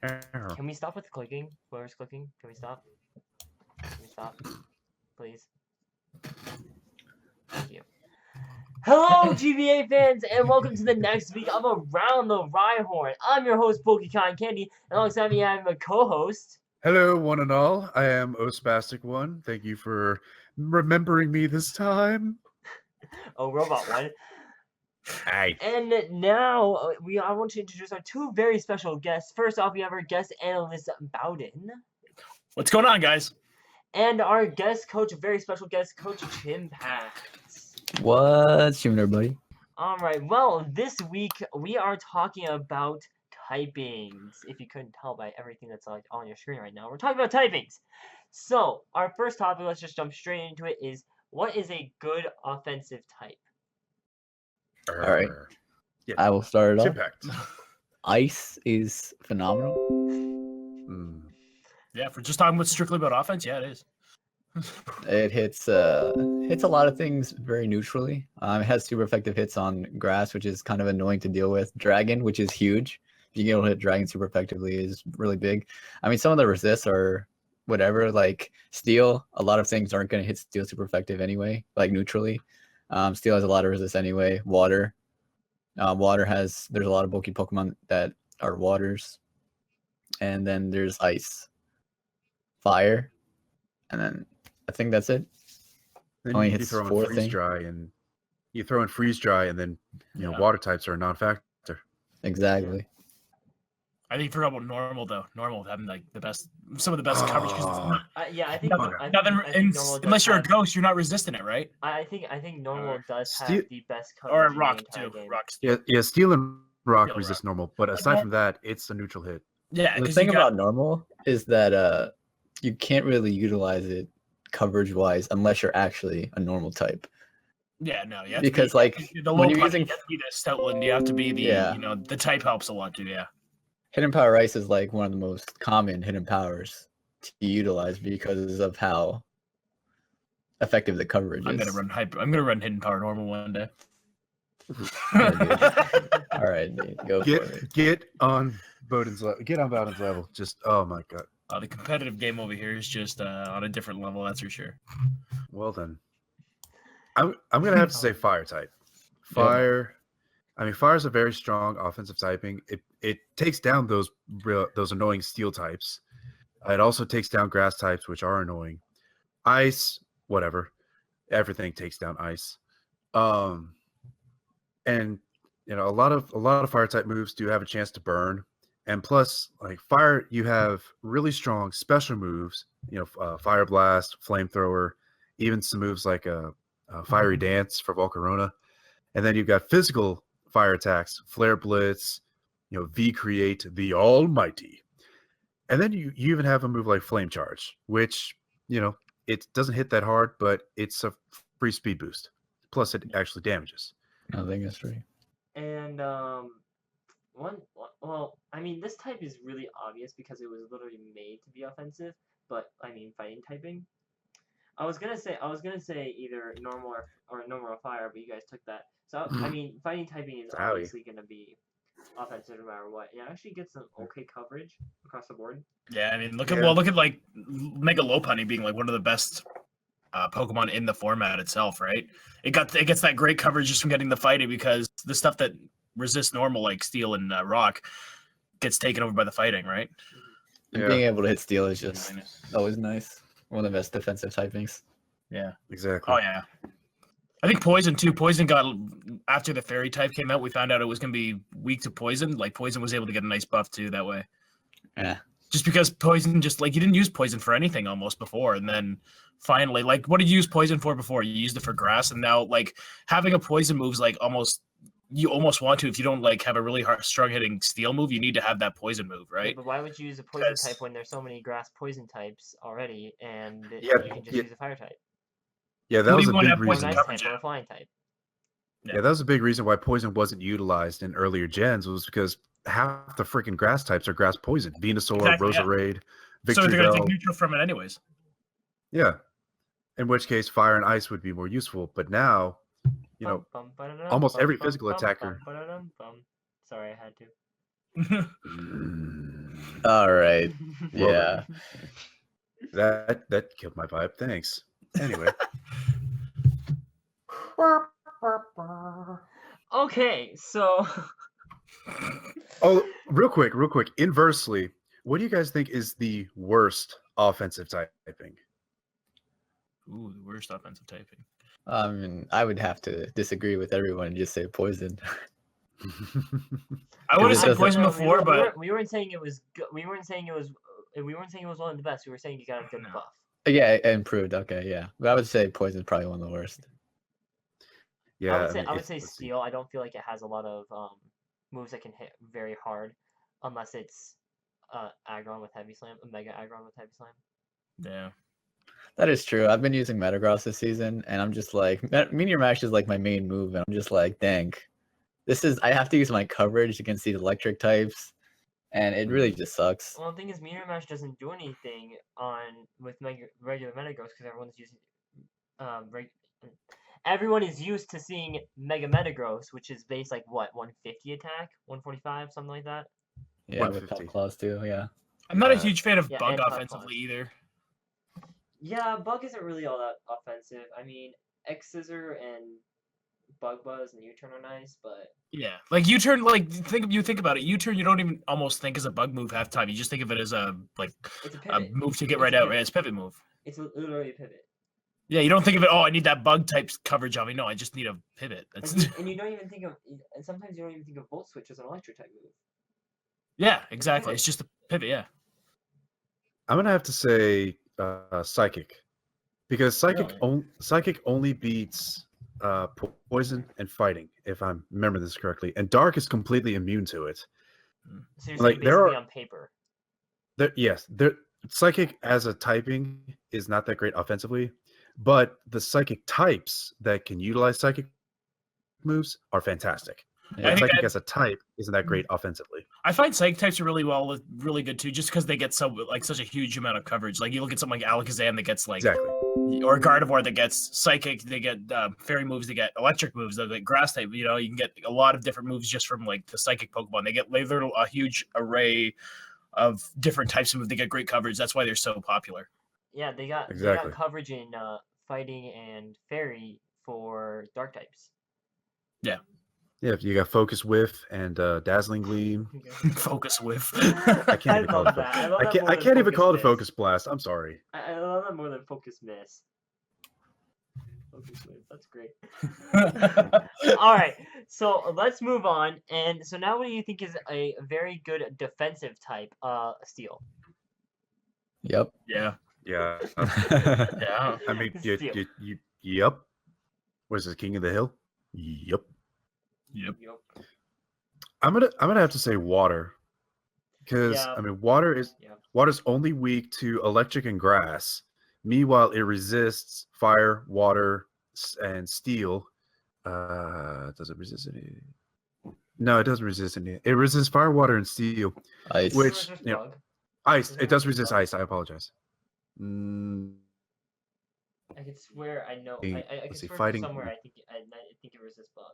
Can we stop with clicking? Whoever's clicking, can we stop? Can we stop? Please. Thank you. Hello, GBA fans, and welcome to the next week of Around the Rhyhorn. I'm your host, BulkyCottonCandy, and alongside me I have a co-host. Hello, one and all. I am OSpastic1. Thank you for remembering me this time. Oh, Robot One. Hi. And now I want to introduce our two very special guests. First off, we have our guest analyst Bowden. What's going on, guys? And our guest coach, a very special guest coach, Chimpact. What's human, everybody? All right. Well, this week we are talking about typings. If you couldn't tell by everything that's like on your screen right now, we're talking about typings. So our first topic, let's just jump straight into it, is what is a good offensive type? All right. Yeah. I will start it off. Chimpact. Ice is phenomenal. Yeah, for just talking strictly about offense, yeah, it is. It hits a lot of things very neutrally. It has super effective hits on grass, which is kind of annoying to deal with. Dragon, which is huge. Being able to hit dragon super effectively is really big. I mean, some of the resists are whatever, like steel. A lot of things aren't going to hit steel super effective anyway, like neutrally. Steel has a lot of resist anyway. Water. There's a lot of bulky Pokemon that are waters. And then there's ice. Fire. And then I think that's it. Then Only you hits throw in four freeze thing. dry, and you throw in freeze dry, and then you know water types are a non-factor. Exactly. I think forgot about normal though. Normal having like some of the best coverage. Yeah, I think Unless you're a ghost, you're not resisting it, right? I think normal does have the best coverage. Or in the rock entire too. game. Rock. Yeah, steel and rock Steel resist rock. normal, but aside from that, it's a neutral hit. Yeah, The thing about normal is that you can't really utilize it coverage-wise unless you're actually a normal type. Yeah, no, yeah. Because like the low when you're punch, using you have to be the Stoutland, you have to be the the type helps a lot too. Yeah. hidden power ice is like one of the most common hidden powers to utilize because of how effective the coverage I'm is. gonna run hidden power normal one day. All right, dude, go for it. Get on Bowden's level. Get on Bowden's level. Just oh my god. The competitive game over here is just on a different level, that's for sure. Well then, I'm gonna have to say fire type. Fire. I mean, fire is a very strong offensive typing. It takes down those annoying steel types. It also takes down grass types, which are annoying. Ice, whatever. Everything takes down ice. And you know, a lot of fire type moves do have a chance to burn. And plus, like fire, you have really strong special moves. You know, fire blast, flamethrower, even some moves like a fiery dance for Volcarona. And then you've got physical fire attacks, flare blitz, you know, V create, the almighty. And then you even have a move like flame charge, which, you know, it doesn't hit that hard, but it's a free speed boost. Plus it actually damages. I think that's true. And well, I mean, this type is really obvious because it was literally made to be offensive. But I mean, fighting typing. I was gonna say either normal or normal or fire, but you guys took that. So I mean, fighting typing is obviously gonna be offensive no matter what. It actually gets some okay coverage across the board. Yeah, I mean, look at like Mega Lopunny being like one of the best Pokemon in the format itself, right? It gets that great coverage just from getting the fighting because the stuff that resists normal like steel and rock gets taken over by the fighting, right? And being able to hit steel is just always nice. One of the best defensive typings. Yeah, exactly. Oh yeah, I think poison too. Poison got after the fairy type came out. We found out it was going to be weak to poison. Like poison was able to get a nice buff too that way. Yeah. Just because poison, just like you didn't use poison for anything almost before, and then finally, like, what did you use poison for before? You used it for grass, and now like having a poison move's like you almost want to if you don't like have a really strong hitting steel move. You need to have that poison move, right? Yeah, but why would you use a poison type when there's so many grass poison types already, and you can just use a fire type? Yeah, that was a big reason. Or an ice type or a flying type. Yeah, that was a big reason why poison wasn't utilized in earlier gens was because half the freaking grass types are grass poison. Venusaur, Roserade, Victreebel. So they're going to take neutral from it anyways. Yeah. In which case, fire and ice would be more useful. But now, you know, almost every physical attacker. Sorry, I had to. All right. Yeah. That killed my vibe. Thanks. Anyway, Okay, so oh, real quick. Inversely, what do you guys think is the worst offensive typing? Ooh, the worst offensive typing. I mean, I would have to disagree with everyone and just say poison. I would have it said doesn't- poison No, before, but we weren't saying it was good. We weren't saying it was one of the best. We were saying you got a good No. buff. Yeah, it improved. Okay, yeah. But I would say poison's probably one of the worst. Yeah, I would if- say let's see. steel. I don't feel like it has a lot of moves that can hit very hard, unless it's aggron with heavy slam, a mega aggron with heavy slam. yeah. That is true. I've been using Metagross this season, and I'm just like, Meteor Mash is like my main move, and I'm just like, dang, I have to use my coverage against these electric types, and it really just sucks. Well, the thing is, Meteor Mash doesn't do anything with regular Metagross because everyone's using everyone is used to seeing Mega Metagross, which is base like what 150 attack, 145, something like that. Yeah, with 150. top claws too. Yeah. I'm not a Yeah. huge fan of Yeah, Bug and top offensively claws. either. Yeah, Bug isn't really all that offensive. I mean, X Scissor and Bug Buzz and U-turn are nice, but Yeah, like U-turn, like think about it. U-turn, you don't even almost think as a bug move half the time. You just think of it as a it's a a pivot. move to get It's right a out. pivot. Right? It's a pivot move. It's literally a pivot. Yeah, you don't think of it. Oh, I need that bug type coverage on me. No, I just need a pivot. That's And you don't even think of, and sometimes you don't even think of Volt Switch as an electric type move. yeah, exactly. pivot. It's just a pivot. Yeah. I'm gonna have to say psychic, because Really? psychic only beats poison and fighting, if I'm remembering this correctly, and dark is completely immune to it. So you're Like, saying there basically are- on paper. Psychic as a typing is not that great offensively, but the psychic types that can utilize psychic moves are fantastic. Yeah. I But think psychic as a type isn't that great offensively. I find psych types are really good too, just because they get such a huge amount of coverage. Like you look at something like Alakazam that gets like, Exactly. or Gardevoir that gets psychic, they get fairy moves, they get electric moves, they get grass type. You know, you can get a lot of different moves just from like the psychic Pokemon. They get a huge array of different types of moves. They get great coverage. That's why they're so popular. Yeah, they got Exactly. coverage in fighting and fairy for dark types. Yeah, you got Focus Whiff and Dazzling Gleam. Focus Whiff. I can't even call love it. that. I love I that can't. more I than can't even Focus call it a Miss. Focus Blast. I'm sorry. I love that more than Focus Miss. Focus Miss, that's great. All right, so let's move on. And so now, what do you think is a very good defensive type? Steel. Yep. Yeah. Yeah. Yeah. I mean, Steel. yep. What is it, King of the Hill? Yep. Yep. Yep. I'm gonna have to say water, because Yeah. I mean water's only weak to electric and grass. Meanwhile, it resists fire, water, and steel. Does it resist any? No, it doesn't resist any. It resists fire, water, and steel. Ice. Which, Resist you know, bug. Ice. Doesn't It does resist resist bug. ice. I apologize. I could swear I know. Hey, I could let's see, swear fighting- somewhere. I think it resists bug.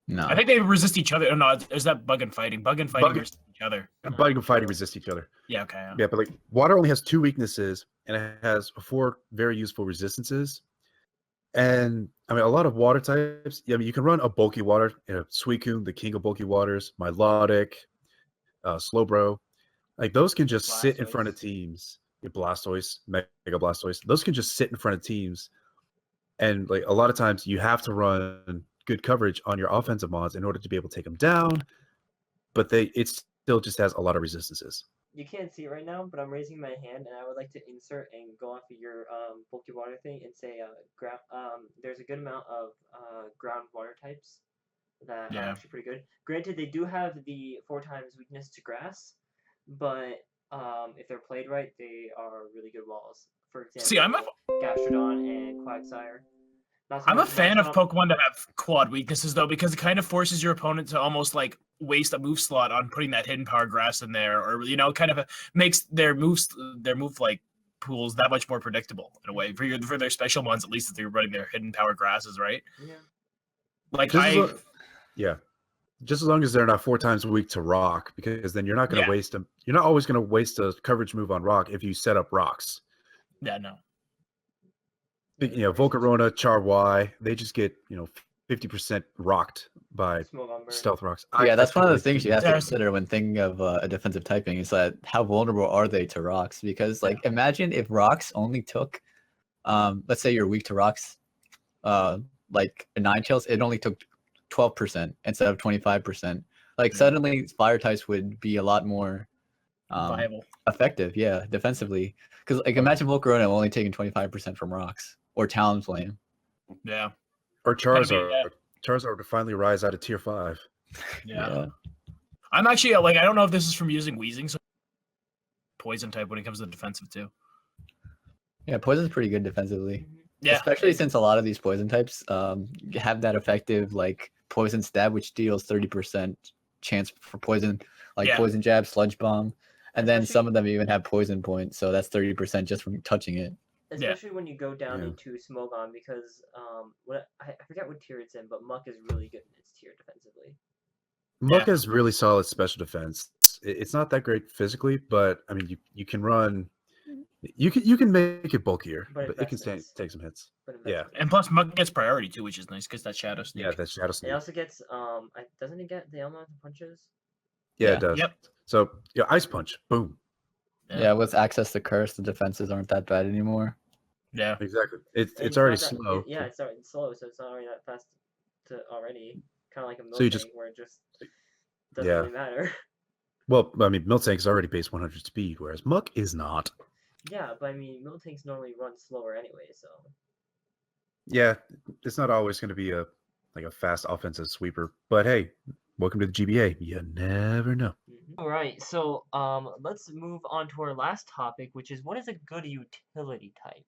No. I think they resist each other. Oh, no, is that bug and fighting? Bug and fighting Bug- resist each other. Bug and fighting resist each other. Yeah. Okay. Yeah. Yeah, but like water only has 2 weaknesses and it has 4 very useful resistances. And I mean, a lot of water types. Yeah, I mean, you can run a bulky water, Suicune, the king of bulky waters, Milotic, Slowbro. Like those can just sit in front of Blastoise. teams. Your Blastoise, Mega Blastoise. Those can just sit in front of teams. And like a lot of times, you have to run good coverage on your offensive mods in order to be able to take them down. But it still just has a lot of resistances. You can't see it right now, but I'm raising my hand, and I would like to insert and go off of your bulky water thing and say there's a good amount of ground water types that are Yeah. actually pretty good. Granted, they do have the 4 times weakness to grass, but if they're played right, they are really good walls. For example, See, I'm Gastrodon and Quagsire. Not so I'm a much fan of Gastrodon- Pokemon that have quad weaknesses though, because it kind of forces your opponent to almost like waste a move slot on putting that hidden power grass in there, or kind of makes their move like pools that much more predictable in a way for their special ones, at least if they're running their hidden power grasses, right? Yeah. Like Yeah. just as long as they're not 4 times weak to rock, because then you're not going to waste them. You're not always going to waste a coverage move on rock if you set up rocks. Yeah, no. Volcarona, Char Y, they just get 50% rocked by stealth rocks. Yeah, that's one of the things you have to consider when thinking of a defensive typing is that how vulnerable are they to rocks? Because like imagine if rocks only took, let's say you're weak to rocks, like a 9-tails, it only took 12% instead of 25%. Like suddenly fire types would be a lot more viable, effective, defensively. Because like imagine Volcarona only taking 25% from rocks or Talonflame. Yeah. Or Charizard. Charizard to finally rise out of tier 5. Yeah. I'm actually like, I don't know if this is from using Weezing, so poison type when it comes to defensive too. Yeah, poison's pretty good defensively. Yeah. Especially since a lot of these poison types have that effective like poison stab, which deals 30% chance for poison, like poison jab, sludge bomb. And then some of them even have poison point, so that's 30% just from touching it. Especially when you go down into Smogon, because I forget what tier it's in, but Muck is really good in its tier defensively. Muck has really solid special defense. It's not that great physically, but I mean you can run. You can make it bulkier, but it can take some hits. Yeah, and plus Muck gets priority too, which is nice because that Shadow Sneak. Yeah, that's Shadow Sneak. It also gets doesn't it get the elemental punches? Yeah, it does. Yep. So Ice Punch, boom. Yeah, with access to Curse, the defenses aren't that bad anymore. Yeah, exactly. It's already slow. It's already slow, so it's not already that fast to already. Kind of like a milk where it just doesn't really matter. Well, I mean, Miltank is already base 100 speed, whereas Muck is not. Yeah, but I mean, Miltanks normally run slower anyway, so. Yeah, it's not always going to be a fast offensive sweeper, but hey, welcome to the GBA. You never know. All right, so let's move on to our last topic, which is what is a good utility type?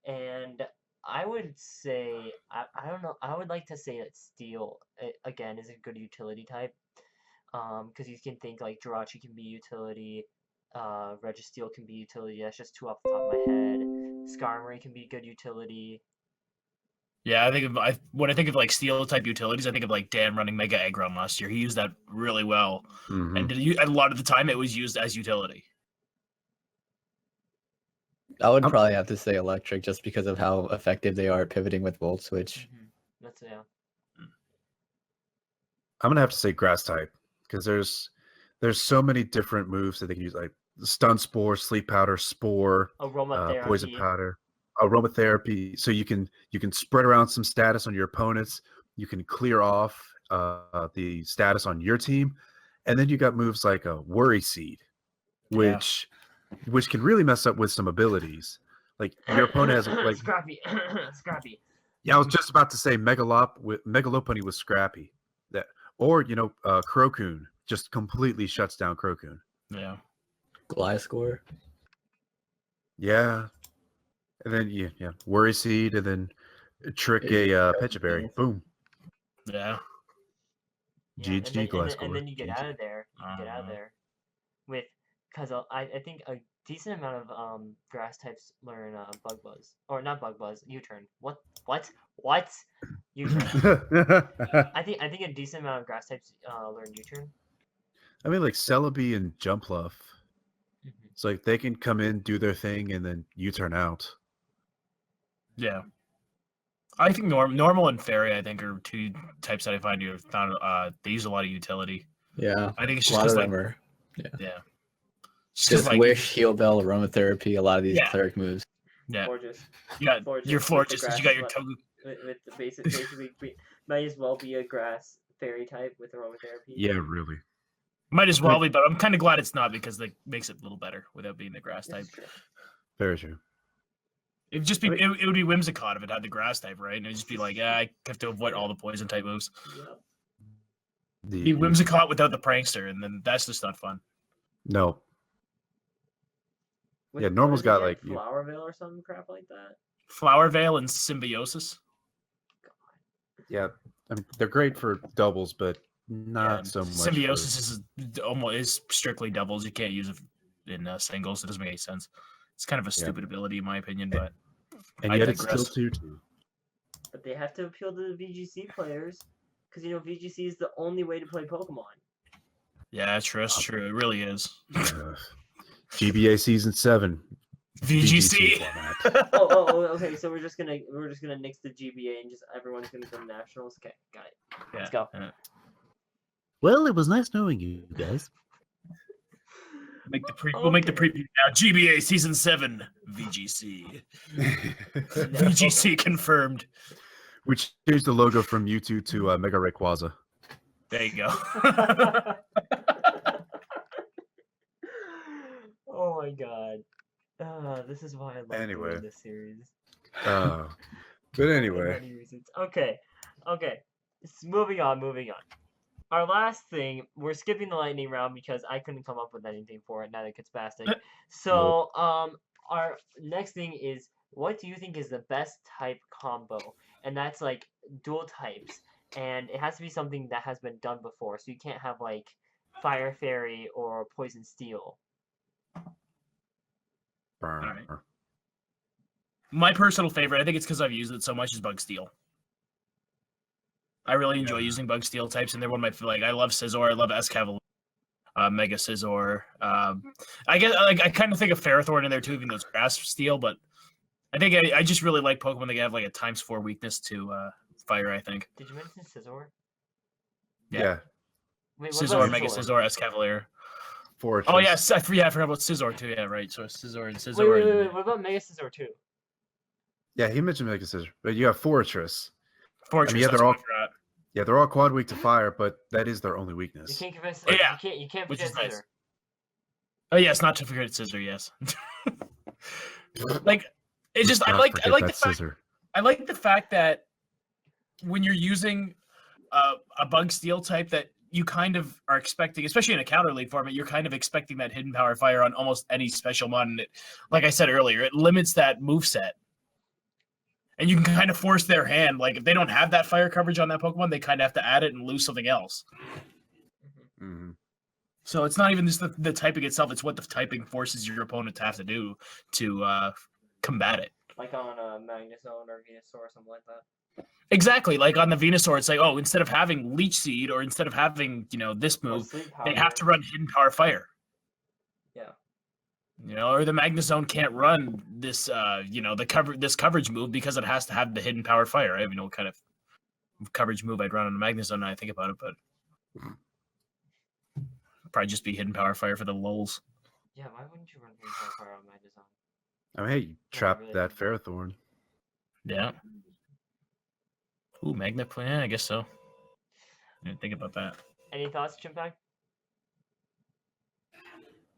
And I would say, I don't know, I would like to say that Steel, again, is a good utility type. Because you can think like Jirachi can be utility, Registeel can be utility. That's just 2 off the top of my head. Skarmory can be good utility. Yeah, I think when I think of like Steel type utilities, I think of like Dan running Mega Aggron last year. He used that really well, and a lot of the time it was used as utility. I would probably have to say Electric just because of how effective they are at pivoting with Volt Switch. That's I'm gonna have to say Grass type because there's so many different moves that they can use, like Stun Spore, Sleep Powder, Spore, Poison Powder, Aromatherapy. So you can spread around some status on your opponents. You can clear off the status on your team, and then you got moves like a Worry Seed, which can really mess up with some abilities. Like your opponent has like Scrappy. Yeah, I was just about to say Megalopony with Scrappy. That or Crocoon just completely shuts down Crocoon. Yeah. Gliscor. Yeah. And then Worry Seed, and then trick a Pechaberry. Boom. Yeah. GG Gliscor. And then you get out of there. With because I think a decent amount of grass types learn Bug Buzz, or not Bug Buzz, U-turn. What? U-turn. I think a decent amount of grass types learn U-turn. I mean, like Celebi and Jumpluff. It's like they can come in, do their thing, and then U-turn out. Yeah. I think normal and fairy, I think, are 2 types that I find they use a lot of utility. Yeah. I think it's just like yeah. Just like Wish, Heal Bell, Aromatherapy, a lot of these cleric moves. Yeah. Fortress. You got your Fortress, you got your Togu. With the basically might as well be a grass fairy type with Aromatherapy. Yeah, really. Might as well be, but I'm kind of glad it's not because it makes it a little better without being the grass type. Very true. It'd just be it would be Whimsicott if it had the grass type, right? And it'd just be like, I have to avoid all the poison type moves. Yeah. Be Whimsicott without the Prankster, and then that's just not fun. No. Normal's got like Flower Veil or some crap like that. Flower Veil and Symbiosis. God. Yeah, I mean they're great for doubles, but not so much. Symbiosis is strictly doubles. You can't use it in singles. It doesn't make any sense. It's kind of a stupid ability, in my opinion, but and yet it's still 2-2. But they have to appeal to the VGC players. because VGC is the only way to play Pokemon. Yeah, that's true. That's true. It really is. GBA Season 7. VGC. format. Okay. So we're just gonna nix the GBA and just everyone's gonna go nationals. Okay, got it. Yeah, Let's go. yeah. Well, it was nice knowing you guys. We'll make the preview now. GBA Season 7 VGC. VGC confirmed. We changed the logo from Mewtwo to Mega Rayquaza. There you go. Oh my god. This is why I love doing this series. But For anyway. many reasons. Okay. Moving on. Our last thing, we're skipping the lightning round because I couldn't come up with anything for it, neither could Spastic. So, our next thing is, what do you think is the best type combo? And that's like dual types. And it has to be something that has been done before. So you can't have like Fire Fairy or Poison Steel. Right. My personal favorite, I think it's because I've used it so much, is Bug Steel. I really enjoy using Bug Steel types, and they're one of my I love Scizor, I love Escavalier, Mega Scizor. I guess I kind of think of Ferrothorn in there too, even though it's Grass Steel. But I think I just really like Pokemon that have like a ×4 weakness to Fire. I think. Did you mention Scizor? Yeah. Wait, Scizor, Mega Scizor, Escavalier. Fortress. Oh yeah, I forgot about Scizor too. Yeah, right. So Scizor and Scizor. Wait. What about Mega Scizor too? Yeah, he mentioned Mega Scizor, but you have Fortress. Fortress. I mean, they're all quad weak to fire, but that is their only You weakness. can't convince. Yeah. You can't Which forget is nice. Scizor. Oh yes, not to forget Scizor. Yes. Like it's just I Not like forget the that fact Scizor. I like the fact that when you're using a Bug Steel type that you kind of are expecting, especially in a counter league format, you're kind of expecting that hidden power fire on almost any special mod. And it, like I said earlier, it limits that moveset. And you can kind of force their hand. Like if they don't have that fire coverage on that Pokemon, they kind of have to add it and lose something else. Mm-hmm. So it's not even just the typing itself; it's what the typing forces your opponent to have to do to combat it. Like on a Magnezone or Venusaur or something like that. Exactly, like on the Venusaur, it's like, oh, instead of having Leech Seed or instead of having this move, they have to run Hidden Power Fire. Yeah. Or the Magnezone can't run this, this coverage move because it has to have the Hidden Power Fire. I don't even know what kind of coverage move I'd run on a Magnezone now I think about it, but probably just be Hidden Power Fire for the lulz. Yeah, why wouldn't you run Hidden Power Fire on Magnezone? I mean, hey, you trapped really that Ferrothorn. Yeah. Ooh, Magnet Plan? I guess so. I didn't think about that. Any thoughts, Chimpact?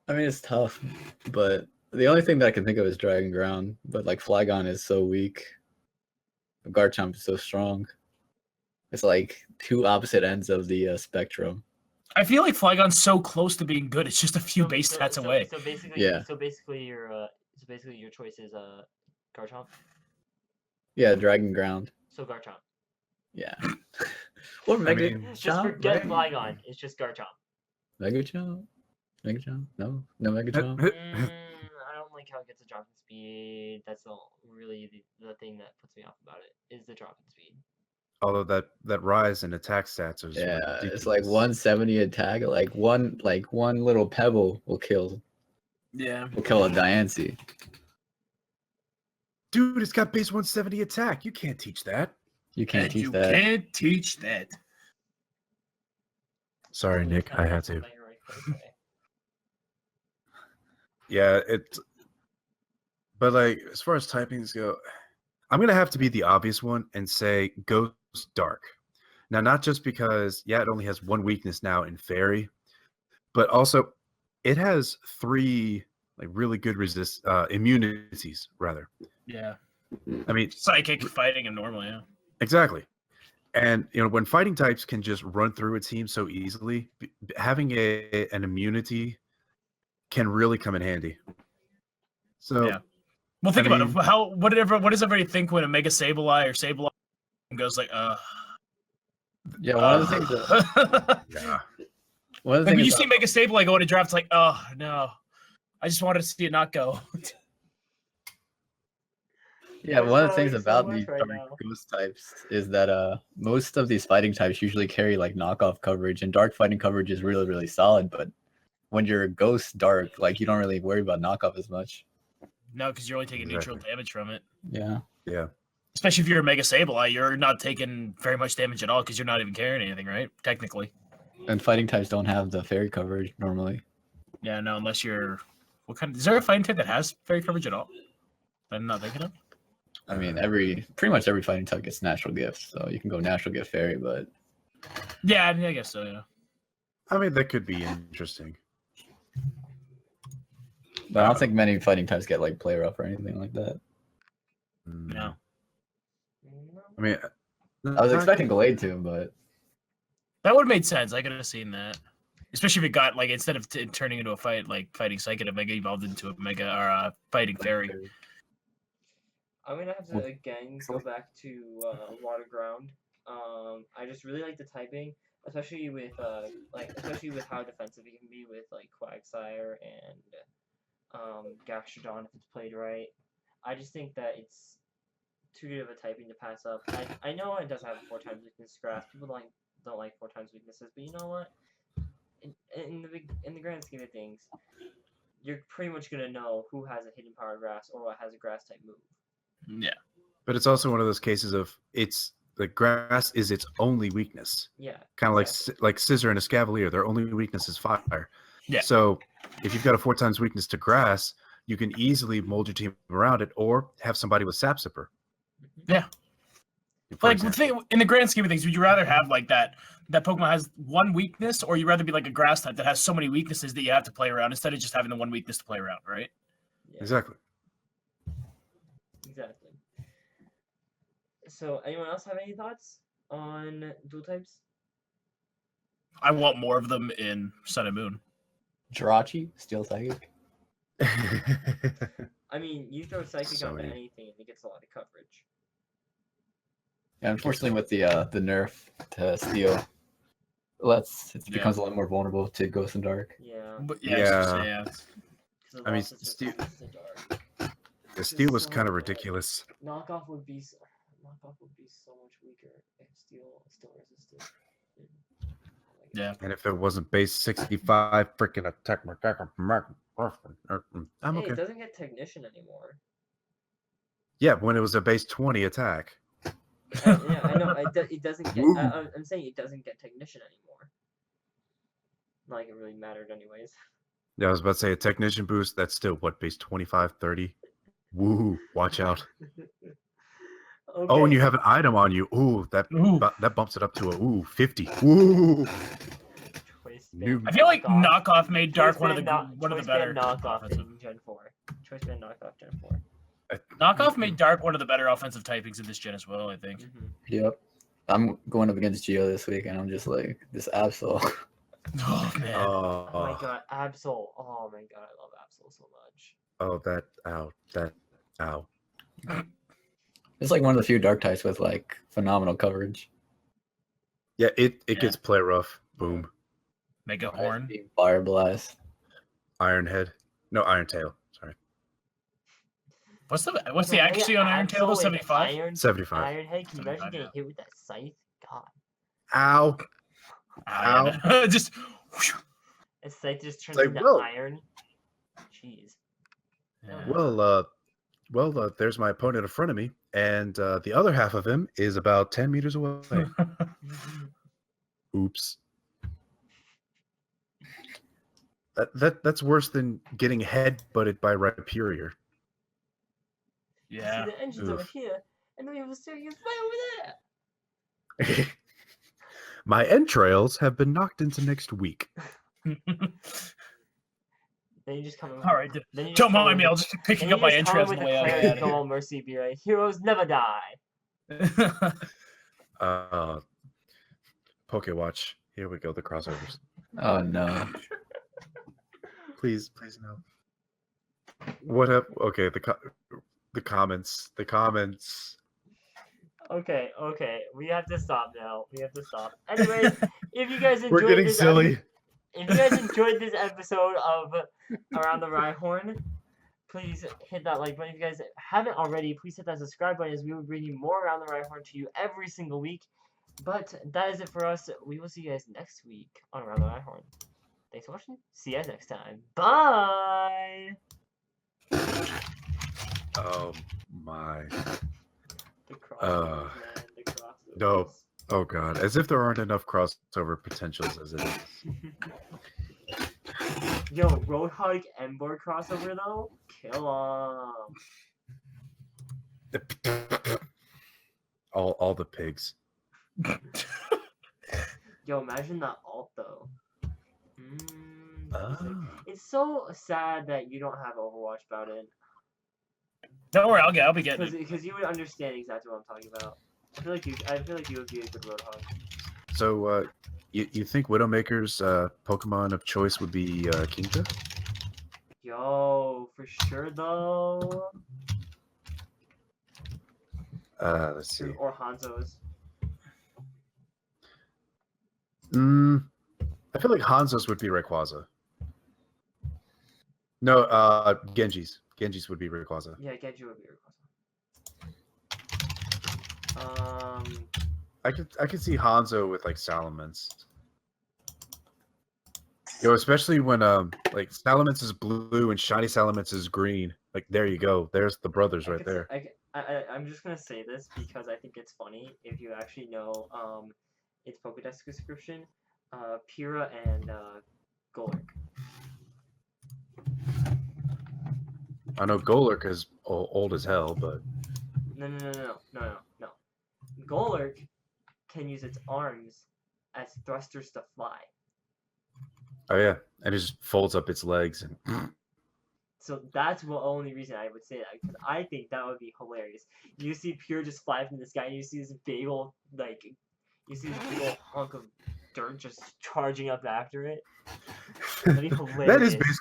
I mean, it's tough, but the only thing that I can think of is Dragon Ground. But like Flygon is so weak, Garchomp is so strong. It's like two opposite ends of the spectrum. I feel like Flygon's so close to being good. It's just a few base stats away. So basically, Yeah. So basically, your choice is Garchomp. Yeah, Dragon Ground. So Garchomp. Yeah. Or Mega mean, Just forget Flygon. It's just Garchomp. Megachomp? Megachomp? No Megachomp. I don't like how it gets a drop in speed. That's really the thing that puts me off about it is the drop in speed. Although that rise in attack stats is Yeah, ridiculous. it's like 170 attack. Like one little pebble will kill a Diancie. Dude, it's got base 170 attack. You can't teach that. You can't teach You that. can't teach that. Sorry, Nick. I had to. Like, right, okay. Yeah, but like as far as typings go, I'm gonna have to be the obvious one and say Ghost Dark. Now, not just because it only has one weakness now in Fairy, but also it has 3 like really good immunities rather. Yeah. I mean, Psychic, fighting, and normal, yeah. exactly. And when fighting types can just run through a team so easily, having an immunity can really come in handy. So, Yeah. Well, think about it. What does everybody think when a Mega Sableye or Sableye goes like, Yeah, one of the things that yeah. one of the Like when things you see Mega Sableye go into draft, it's like, oh no, I just wanted to see it not go. Yeah, We're one of the spoiling things so about much these right dark now. ghost types is that most of these fighting types usually carry like knockoff coverage, and dark fighting coverage is really, really solid. But when you're ghost dark, like you don't really worry about knockoff as much. No, because you're only taking neutral Exactly. damage from it. Yeah. Yeah. Especially if you're a Mega Sableye, you're not taking very much damage at all because you're not even carrying anything, right? Technically. And fighting types don't have the fairy coverage normally. Yeah, no, unless you're. What kind? Is there a fighting type that has fairy coverage at all? That I'm not thinking of. I mean, pretty much every fighting type gets natural gifts, so you can go natural gift fairy, but Yeah, I guess so. Yeah. I mean, that could be interesting. I don't think many fighting types get like play rough or anything like that. No. I mean, I was expecting Glade to, but That would have made sense. I could have seen that. Especially if it got like instead of turning into a fight like fighting psychic, a mega evolved into a mega or a fighting fairy. I'm gonna have to again go back to water ground. I just really like the typing, especially with how defensive it can be with like Quagsire and Gastrodon if it's played right. I just think that it's too good of a typing to pass up. I know it does have 4 times weakness grass. People don't like 4 times weaknesses, but you know what? In the grand scheme of things, you're pretty much gonna know who has a hidden power grass or what has a grass type move. Yeah. but it's also one of those cases of it's the grass is its only weakness. Yeah. Kind of exactly. like Scissor and a Scavalier. Their only weakness is fire. Yeah. So if you've got a 4 times weakness to grass, you can easily mold your team around it, or have somebody with Sap Sipper. Yeah. For Like example. in the grand scheme of things, would you rather have like that Pokemon has one weakness, or you rather be like a grass type that has so many weaknesses that you have to play around instead of just having the one weakness to play around, right? Yeah, Exactly. exactly. So, anyone else have any thoughts on dual types? I want more of them in Sun and Moon. Jirachi, Steel Psychic. I mean, you throw Psychic So onto many. anything and it gets a lot of coverage. Yeah, unfortunately, with the nerf to Steel, it becomes a lot more vulnerable to Ghost and Dark. Yeah. But Yeah. 'cause it I mean, lost its Steel- resistance to dark. The Steel was so kind of good. ridiculous. Knockoff would be so much weaker if Steel still resisted. Oh my Yeah. God. And if it wasn't base 65 freaking attack, I'm Hey, okay. it doesn't get Technician anymore. Yeah, when it was a base 20 attack. Yeah, I know. It doesn't get. Woo. I'm saying it doesn't get Technician anymore. Not like it really mattered, anyways. Yeah, I was about to say a technician boost. That's still what, base 25, 30? Woo, watch out. Okay. Oh, and you have an item on you. Ooh, that bumps it up to a 50. Woo. Choice New- Band I feel like knockoff. knockoff made Dark one of the Choice better Band knockoff offensive. in Gen 4. Choice Band knockoff Gen 4. Knockoff made Dark one of the better offensive typings in this gen as well, I think. Mm-hmm. Yep. I'm going up against Geo this week, and I'm just like, this Absol. Oh man. Oh my Oh, god, Absol. Oh my god, I love Absol so much. ow. It's like one of the few Dark types with like phenomenal coverage. Yeah, it Yeah. gets play rough. Boom. Mega Horn. Fire Blast. Iron Head. No, Iron Tail. Sorry. What's the Okay, accuracy on Iron Tail? Absol with 75. 75. Iron Head, can you imagine 75, getting yeah. hit with that scythe? God. Ow. Yeah, just A scythe just turns Like, into whoa. iron. Jeez. yeah. Well, there's my opponent in front of me, and the other half of him is about 10 meters away. Oops. That's worse than getting head-butted by Rhyperior. Yeah. See, the engine's over Oof. here, and then we have a serious right over there. My entrails have been knocked into next week. Then you just come in. All right. Then you just Don't come mind me. in- I'll just be then picking you up my just come in entrails on with the a way out. Clarence Goal Mercy, be like, heroes never die. Pokewatch. Here we go. The crossovers. Oh no. Please no. What up? Okay, the comments. Okay, we have to stop now. Anyways, if you guys enjoyed We're getting this silly. if you guys enjoyed this episode of Around the Rhyhorn, please hit that like button. If you guys haven't already, please hit that subscribe button as we will bring you more Around the Rhyhorn to you every single week. But that is it for us. We will see you guys next week on Around the Rhyhorn. Thanks for watching. See you guys next time. Bye! Oh my. The crossovers, man. The crossovers. No. Oh god. As if there aren't enough crossover potentials as it is. Yo, Roadhog Ember crossover though? Kill 'em. All the pigs. Yo, imagine that alt though. Oh. It's so sad that you don't have Overwatch Bowden. Don't worry, I'll be getting it. Because you would understand exactly what I'm talking about. I feel like you would be a good Roadhog. So you think Widowmaker's Pokemon of choice would be Kinka? Yo, for sure though. Let's see. Or Hanzo's. I feel like Hanzo's would be Rayquaza. No, Genji's. Genji's would be Rayquaza. Yeah, Genji would be Rayquaza. I could see Hanzo with like Salamence. Yo, especially when like Salamence is blue and Shiny Salamence is green. Like there you go. There's the brothers right there. I'm just gonna say this because I think it's funny if you actually know its Pokédex description. Pyrrha and Golurk. I know Golurk is old as hell, but No. Golurk can use its arms as thrusters to fly. oh yeah, and it just folds up its legs and. So that's the only reason I would say that, because I think that would be hilarious. You see Pyrrha just fly from the sky, and you see this big old hunk of dirt just charging up after it. That'd be hilarious. That is basically